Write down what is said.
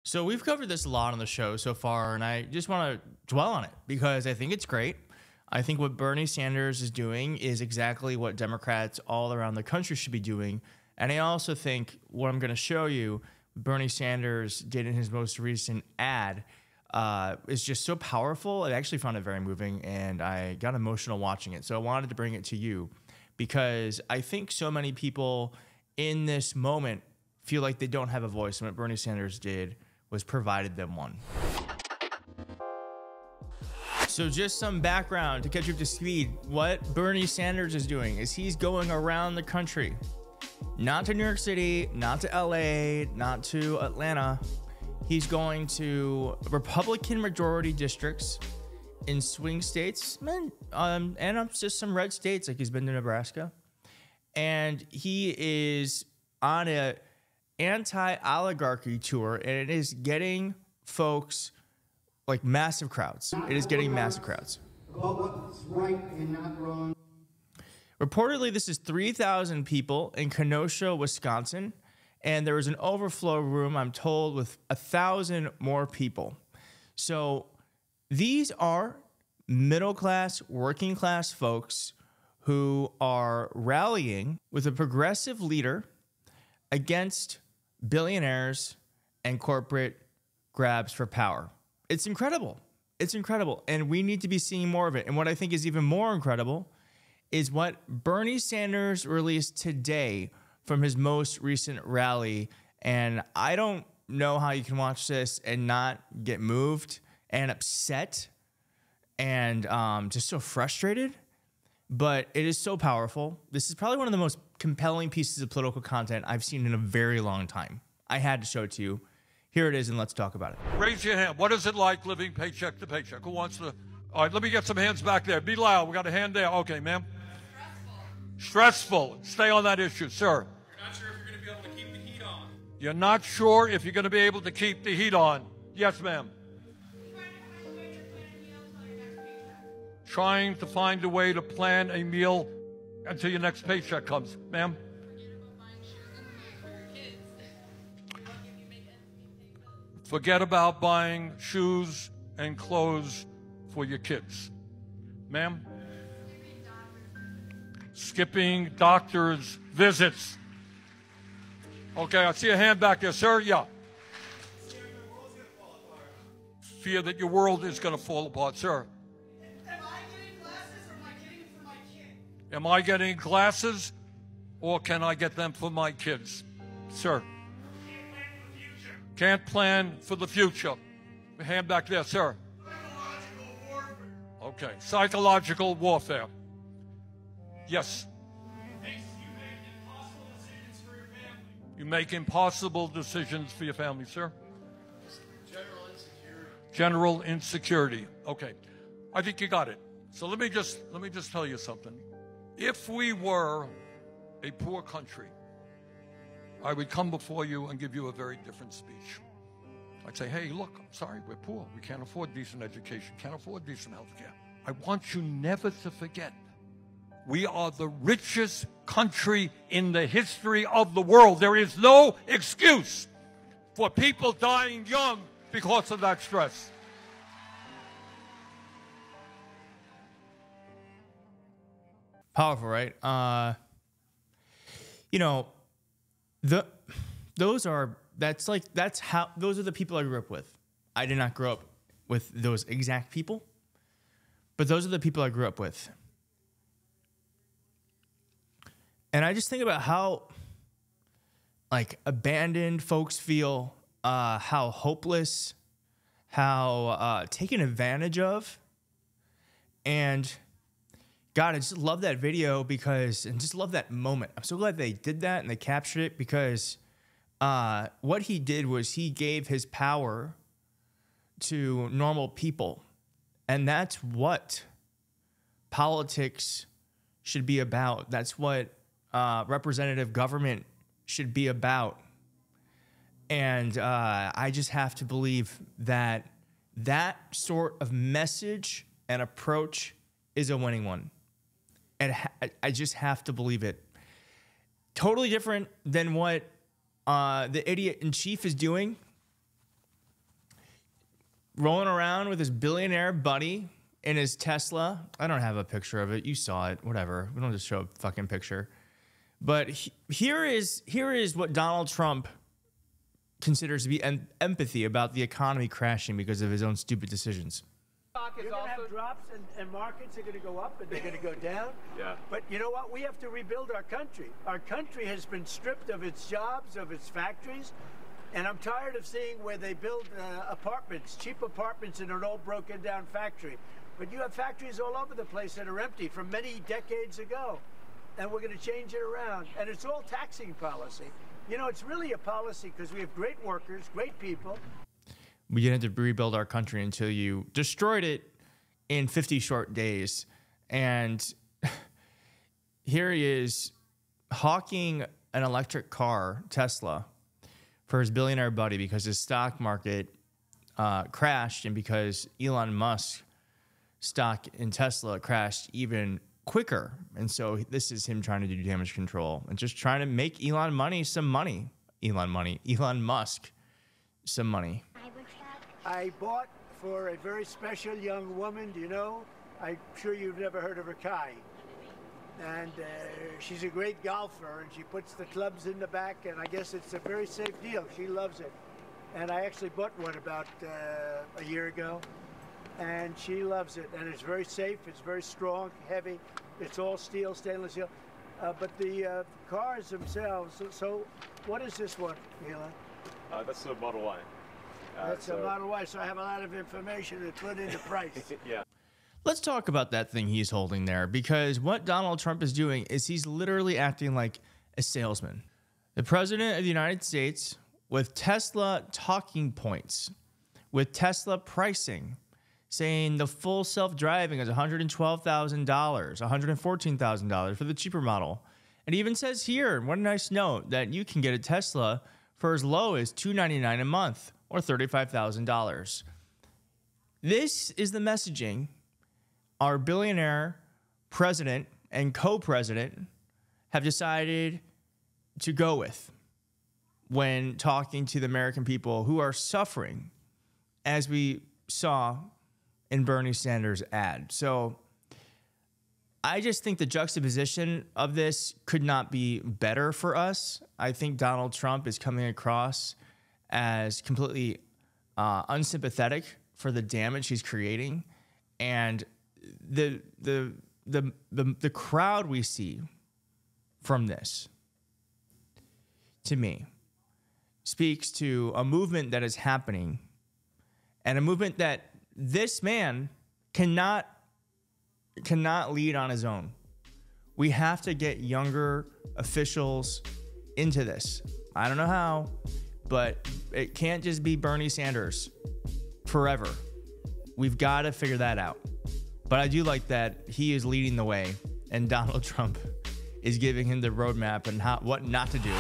So we've covered this a lot on the show so far, and I just want to dwell on it because I think it's great. I think what Bernie Sanders is doing is exactly what Democrats all around the country should be doing. And I also think what I'm going to show you, Bernie Sanders did in his most recent ad, is just so powerful. I actually found it very moving, and I got emotional watching it. So I wanted to bring it to you because I think so many people in this moment feel like they don't have a voice, and what Bernie Sanders did was provided them one. So just some background to catch you up to speed. What Bernie Sanders is doing is he's going around the country, not to New York City, not to LA, not to Atlanta. He's going to Republican majority districts in swing states and just some red states, like he's been to Nebraska. And he is on a anti-oligarchy tour, and it is getting folks like massive crowds. It is getting massive crowds. What's right and not wrong. Reportedly, this is 3,000 people in Kenosha, Wisconsin, and there was an overflow room, I'm told, with 1,000 more people. So these are middle-class, working-class folks who are rallying with a progressive leader against billionaires and corporate grabs for power. It's incredible. It's incredible. And we need to be seeing more of it. And what I think is even more incredible is what Bernie Sanders released today from his most recent rally. And I don't know how you can watch this and not get moved and upset and just so frustrated. But it is so powerful. This is probably one of the most compelling pieces of political content I've seen in a very long time. I had to show it to you. Here it is, and let's talk about it. Raise your hand. What is it like living paycheck to paycheck? Who wants to? All right, let me get some hands back there. Be loud. We got a hand there. Okay, ma'am. Stressful. Stay on that issue, sir. You're not sure if you're going to be able to keep the heat on. You're not sure if you're going to be able to keep the heat on. Yes, ma'am. Trying to find a way to plan a meal until your next paycheck comes. Ma'am? Forget about buying shoes and clothes for your kids. Ma'am? Skipping doctor's visits. Okay, I see a hand back there, sir. Yeah. Fear that your world is going to fall apart, sir. Am I getting glasses or can I get them for my kids? Sir. Can't plan for the future. Hand back there, sir. Psychological warfare. Okay, psychological warfare. Yes. You make impossible decisions for your family. You make impossible decisions for your family, sir. General insecurity. General insecurity. Okay, I think you got it. So let me just tell you something. If we were a poor country, I would come before you and give you a very different speech. I'd say, hey, look, I'm sorry, we're poor. We can't afford decent education, can't afford decent health care. I want you never to forget, we are the richest country in the history of the world. There is no excuse for people dying young because of that stress. Powerful, right? Those are the people I grew up with. I did not grow up with those exact people, but those are the people I grew up with. And I just think about how abandoned folks feel, how hopeless, how taken advantage of. And God, I just love that video and just love that moment. I'm so glad they did that and they captured it because what he did was he gave his power to normal people. And that's what politics should be about. That's what representative government should be about. And I just have to believe that that sort of message and approach is a winning one. And I just have to believe it. Totally different than what the idiot in chief is doing. rolling around with his billionaire buddy in his Tesla. I don't have a picture of it. You saw it. Whatever. We don't just show a fucking picture. But here is what Donald Trump considers to be empathy about the economy crashing because of his own stupid decisions. You're going to have drops and markets are going to go up and they're going to go down. Yeah. But you know what? We have to rebuild our country. Our country has been stripped of its jobs, of its factories. And I'm tired of seeing where they build apartments, cheap apartments in an old broken down factory. But you have factories all over the place that are empty from many decades ago. And we're going to change it around. And it's all taxing policy. You know, it's really a policy because we have great workers, great people. We didn't have to rebuild our country until you destroyed it in 50 short days. And here he is hawking an electric car, Tesla, for his billionaire buddy because his stock market crashed and because Elon Musk stock in Tesla crashed even quicker. And so this is him trying to do damage control and just trying to make Elon Musk some money. I bought for a very special young woman, do you know? I'm sure you've never heard of her, Kai. And she's a great golfer, and she puts the clubs in the back, and I guess it's a very safe deal. She loves it. And I actually bought one about a year ago, and she loves it. And it's very safe, it's very strong, heavy. It's all steel, stainless steel. But the cars themselves, so what is this one, Elon? That's the Model Y. That's a Model Y, so I have a lot of information to put into price. Yeah. Let's talk about that thing he's holding there, because what Donald Trump is doing is he's literally acting like a salesman. The president of the United States with Tesla talking points, with Tesla pricing, saying the full self-driving is $112,000, $114,000 for the cheaper model. It even says here, one nice note, that you can get a Tesla for as low as $299 a month or $35,000. This is the messaging our billionaire president and co-president have decided to go with when talking to the American people who are suffering, as we saw in Bernie Sanders' ad. So I just think the juxtaposition of this could not be better for us. I think Donald Trump is coming across as completely unsympathetic for the damage he's creating, and the crowd we see from this, to me, speaks to a movement that is happening, and a movement that this man cannot lead on his own. We have to get younger officials into this. I don't know how, but it can't just be Bernie Sanders forever. We've got to figure that out. But I do like that he is leading the way and Donald Trump is giving him the roadmap and what not to do.